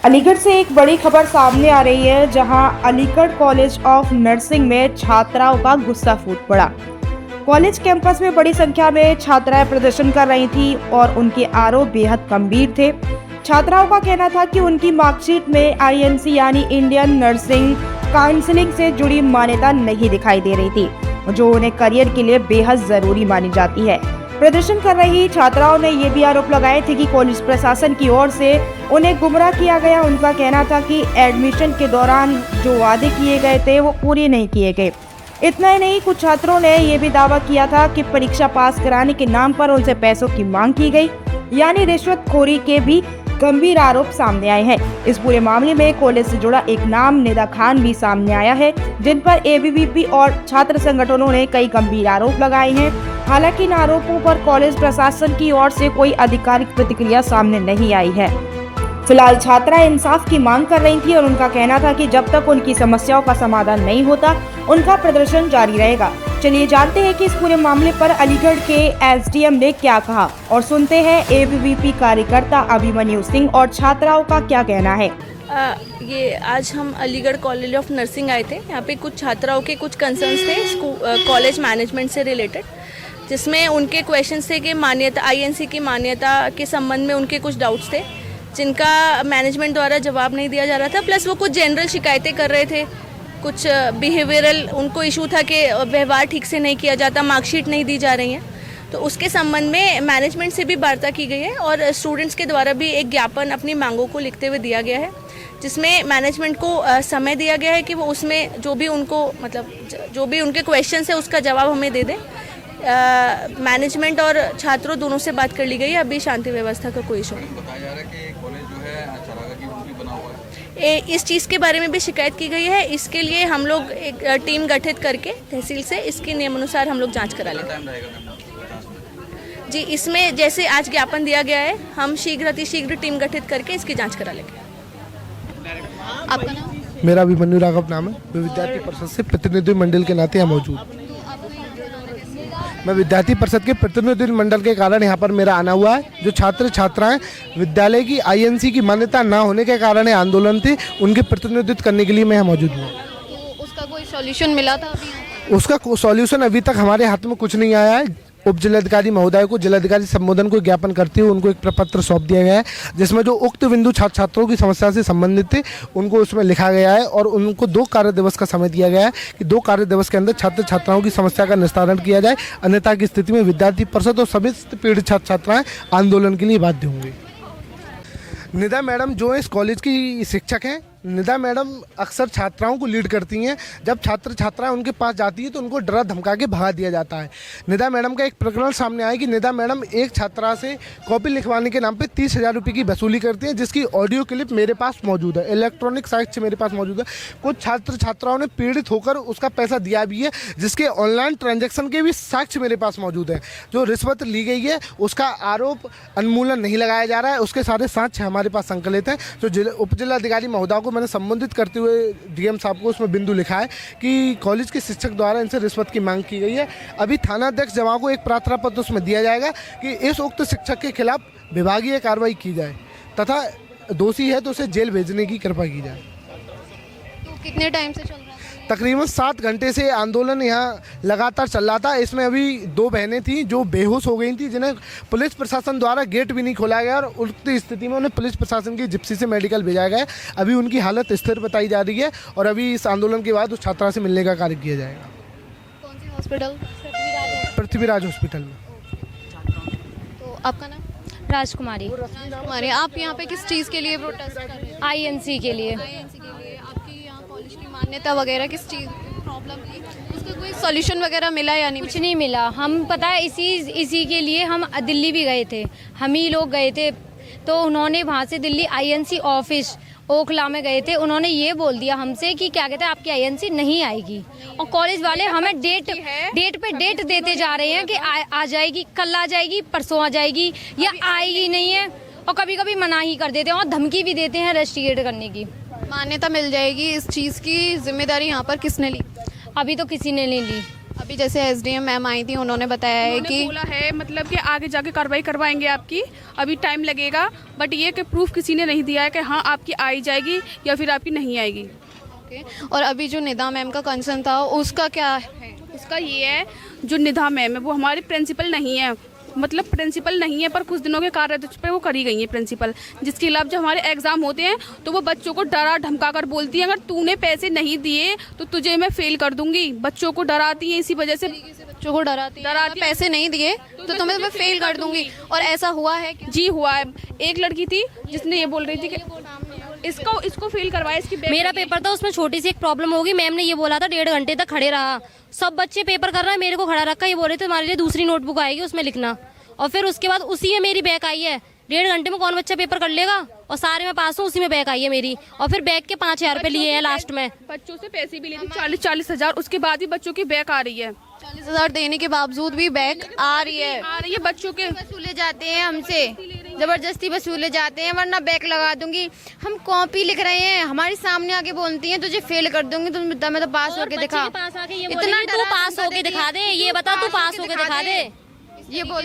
अलीगढ़ से एक बड़ी खबर सामने आ रही है, जहां अलीगढ़ कॉलेज ऑफ नर्सिंग में छात्राओं का गुस्सा फूट पड़ा। कॉलेज कैंपस में बड़ी संख्या में छात्राएं प्रदर्शन कर रही थी और उनके आरोप बेहद गंभीर थे। छात्राओं का कहना था कि उनकी मार्कशीट में आईएनसी यानी इंडियन नर्सिंग काउंसिलिंग से जुड़ी मान्यता नहीं दिखाई दे रही थी, जो उन्हें करियर के लिए बेहद जरूरी मानी जाती है। प्रदर्शन कर रही छात्राओं ने ये भी आरोप लगाए थे कि कॉलेज प्रशासन की ओर से उन्हें गुमराह किया गया। उनका कहना था कि एडमिशन के दौरान जो वादे किए गए थे वो पूरे नहीं किए गए। इतना ही नहीं, कुछ छात्रों ने ये भी दावा किया था कि परीक्षा पास कराने के नाम पर उनसे पैसों की मांग की गई, यानी रिश्वतखोरी के भी गंभीर आरोप सामने आए हैं। इस पूरे मामले में कॉलेज से जुड़ा एक नाम निदा खान भी सामने आया है, जिन पर एबीवीपी और छात्र संगठनों ने कई गंभीर आरोप लगाए हैं। हालांकि इन आरोपों पर कॉलेज प्रशासन की ओर से कोई आधिकारिक प्रतिक्रिया सामने नहीं आई है। फिलहाल छात्राएं इंसाफ की मांग कर रही थी और उनका कहना था कि जब तक उनकी समस्याओं का समाधान नहीं होता, उनका प्रदर्शन जारी रहेगा। चलिए जानते हैं कि इस पूरे मामले पर अलीगढ़ के एसडीएम ने क्या कहा और सुनते हैं एबीवीपी कार्यकर्ता अभिमन्यु सिंह और छात्राओं का क्या कहना है। ये आज हम अलीगढ़ कॉलेज ऑफ नर्सिंग आए थे। यहाँ पे कुछ छात्राओं के कुछ कंसर्न्स थे कॉलेज मैनेजमेंट से रिलेटेड, जिसमें उनके क्वेश्चंस थे कि मान्यता आईएनसी की मान्यता के संबंध में उनके कुछ डाउट्स थे, जिनका मैनेजमेंट द्वारा जवाब नहीं दिया जा रहा था। प्लस वो कुछ जनरल शिकायतें कर रहे थे, कुछ बिहेवियरल उनको इशू था कि व्यवहार ठीक से नहीं किया जाता, मार्कशीट नहीं दी जा रही है। तो उसके संबंध में मैनेजमेंट से भी वार्ता की गई है और स्टूडेंट्स के द्वारा भी एक ज्ञापन अपनी मांगों को लिखते हुए दिया गया है, जिसमें मैनेजमेंट को समय दिया गया है कि वो उसमें जो भी उनको जो भी उनके क्वेश्चन है उसका जवाब हमें दे दें। मैनेजमेंट और छात्रों दोनों से बात कर ली गई है। अभी शांति व्यवस्था का कोई इशू नहीं। बताया जा रहा है कि कॉलेज जो है चरागा की रूप में बना हुआ है। इस चीज़ के बारे में भी शिकायत की गई है। इसके लिए हम लोग एक टीम गठित करके तहसील से इसके नियमानुसार हम लोग जांच करा लेंगे। जी, इसमें जैसे आज ज्ञापन दिया गया है, हम शीघ्र अतिशीघ्र टीम गठित करके इसकी जांच करा लेंगे। आपका नाम? मेरा अभिमन्यु राघव नाम है। मैं विद्यार्थी परिषद से प्रतिनिधि मंडल के नाते यहाँ मौजूद। मैं विद्यार्थी परिषद के प्रतिनिधि मंडल के कारण यहाँ पर मेरा आना हुआ है। जो छात्र छात्राएं विद्यालय की आईएनसी की मान्यता ना होने के कारण आंदोलन थे, उनके प्रतिनिधित्व करने के लिए मैं यहाँ मौजूद हूँ। तो उसका कोई सॉल्यूशन मिला था अभी? उसका सॉल्यूशन अभी तक हमारे हाथ में कुछ नहीं आया है। उप जिलाधिकारी महोदय को जिलाधिकारी संबोधन को ज्ञापन करते हुए उनको एक प्रपत्र सौंप दिया गया है, जिसमें जो उक्त बिंदु छात्र छात्रों की समस्या से संबंधित थे उनको उसमें लिखा गया है और उनको 2 कार्य दिवस का समय दिया गया है कि 2 कार्य दिवस के अंदर छात्र छात्राओं की समस्या का निस्तारण किया जाए, अन्यथा की स्थिति में विद्यार्थी परिषद और सभी पीड़ित छात्र छात्राएं आंदोलन के लिए बाध्य होंगे। निदा मैडम जो इस कॉलेज की शिक्षक हैं, निदा मैडम अक्सर छात्राओं को लीड करती हैं। जब छात्र छात्राएं उनके पास जाती है तो उनको डरा धमका के भगा दिया जाता है। निदा मैडम का एक प्रकरण सामने आया कि निदा मैडम एक छात्रा से कॉपी लिखवाने के नाम पे 30,000 रुपये की वसूली करती हैं, जिसकी ऑडियो क्लिप मेरे पास मौजूद है, इलेक्ट्रॉनिक साक्ष्य मेरे पास मौजूद है। कुछ छात्र छात्राओं ने पीड़ित होकर उसका पैसा दिया भी है, जिसके ऑनलाइन ट्रांजेक्शन के भी साक्ष्य मेरे पास मौजूद है। जो रिश्वत ली गई है उसका आरोप उन्मूलन नहीं लगाया जा रहा है, उसके सारे साक्ष्य हमारे पास संकलित हैं। जो उप जिलाधिकारी महोदय को मैंने संबोधित करते हुए डीएम साहब को उसमें बिंदु लिखा है कि कॉलेज के शिक्षक द्वारा इनसे रिश्वत की मांग की गई है। अभी थानाध्यक्ष जमा को एक प्रार्थना पत्र उसमें दिया जाएगा कि इस उक्त शिक्षक के खिलाफ विभागीय कार्रवाई की जाए तथा दोषी है तो उसे जेल भेजने की कृपा की जाए। तो कितने टाइम से चल रहा है? तकरीबन 7 घंटे से आंदोलन यहाँ लगातार चल रहा था। इसमें अभी 2 बहनें थीं जो बेहोश हो गई थी, जिन्हें पुलिस प्रशासन द्वारा गेट भी नहीं खोला गया और उक्त स्थिति में उन्हें पुलिस प्रशासन की जिप्सी से मेडिकल भेजा गया है। अभी उनकी हालत स्थिर बताई जा रही है और अभी इस आंदोलन के बाद उस छात्रा से मिलने का कार्य किया जाएगा। कौन सी हॉस्पिटल? पृथ्वीराज हॉस्पिटल में। तो आपका नाम? राजकुमारी। हमारे आप यहाँ पे किस चीज़ के लिए प्रोटेस्ट कर रहे हैं? आईएनसी के लिए। आईएनसी के लिए। आपकी यहाँ कॉलेज की मान्यता वगैरह किस चीज़ प्रॉब्लम थी? उसका कोई सॉल्यूशन वगैरह मिला या नहीं? कुछ नहीं मिला। हम पता है इसी के लिए हम दिल्ली भी गए थे, हम ही लोग गए थे। तो उन्होंने वहाँ से दिल्ली आईएनसी ऑफिस ओखला में गए थे, उन्होंने ये बोल दिया हमसे कि क्या कहते हैं आपकी आईएनसी नहीं आएगी। और कॉलेज वाले हमें डेट पे डेट देते जा रहे हैं कि आ जाएगी, कल आ जाएगी, परसों आ जाएगी, या आएगी नहीं है। और कभी कभी मना ही कर देते हैं और धमकी भी देते हैं रजिस्ट्रेट करने की। मान्यता मिल जाएगी, इस चीज़ की जिम्मेदारी यहाँ पर किसने ली? अभी तो किसी ने नहीं ली। अभी जैसे एसडीएम मैम आई थी, उन्होंने बताया है उन्होंने कि बोला है मतलब कि आगे जाके कार्रवाई करवाएंगे आपकी, अभी टाइम लगेगा, बट ये कि प्रूफ किसी ने नहीं दिया है कि हाँ आपकी आई जाएगी या फिर आपकी नहीं आएगी। ओके। और अभी जो निदा मैम का कंसर्न था उसका क्या है? उसका ये है, जो निधा मैम है वो हमारी प्रिंसिपल नहीं है, मतलब प्रिंसिपल नहीं है, पर कुछ दिनों के कार्य पे वो करी गई है प्रिंसिपल, जिसके खिलाफ जब हमारे एग्जाम होते हैं तो वो बच्चों को डरा धमका कर बोलती है अगर तूने पैसे नहीं दिए तो तुझे मैं फेल कर दूंगी। बच्चों को डराती है, इसी वजह से बच्चों को डराती है, अगर पैसे नहीं दिए तो तुम्हें मैं फेल कर दूंगी। और ऐसा हुआ है क्या? जी हुआ है। एक लड़की थी जिसने ये बोल रही थी कि इसको फेल करवाया, इसकी मेरा पेपर था, उसमें छोटी सी एक प्रॉब्लम होगी, मैम ने ये बोला था 1.5 घंटे तक खड़े रहा, सब बच्चे पेपर कर रहे हैं, मेरे को खड़ा रखा, ये बोल रहे थे तुम्हारे लिए दूसरी नोटबुक आएगी उसमें लिखना, और फिर उसके बाद उसी में मेरी बैक आई है। 1.5 घंटे में कौन बच्चा पेपर कर लेगा, और सारे में पास हूँ, उसी में बैक आई है मेरी, और फिर बैक के 5,000 रुपये लिए हैं लास्ट में। बच्चों से पैसे भी लेती 40-40 हज़ार, उसके बाद भी बच्चों की बैक आ रही है। 40,000 देने के बावजूद भी बैक आ रही है बच्चों के। वसूले जाते हैं हमसे, जबरदस्ती वसूले जाते हैं, वरना बैक लगा दूंगी। हम कॉपी लिख रहे हैं, हमारे सामने आके बोलती हैं तुझे फेल कर दूंगी, तुम मैं तो पास होके दिखा, इतना तू पास होके दिखा दे, ये बता तू पास होके दिखा दे, ये बोल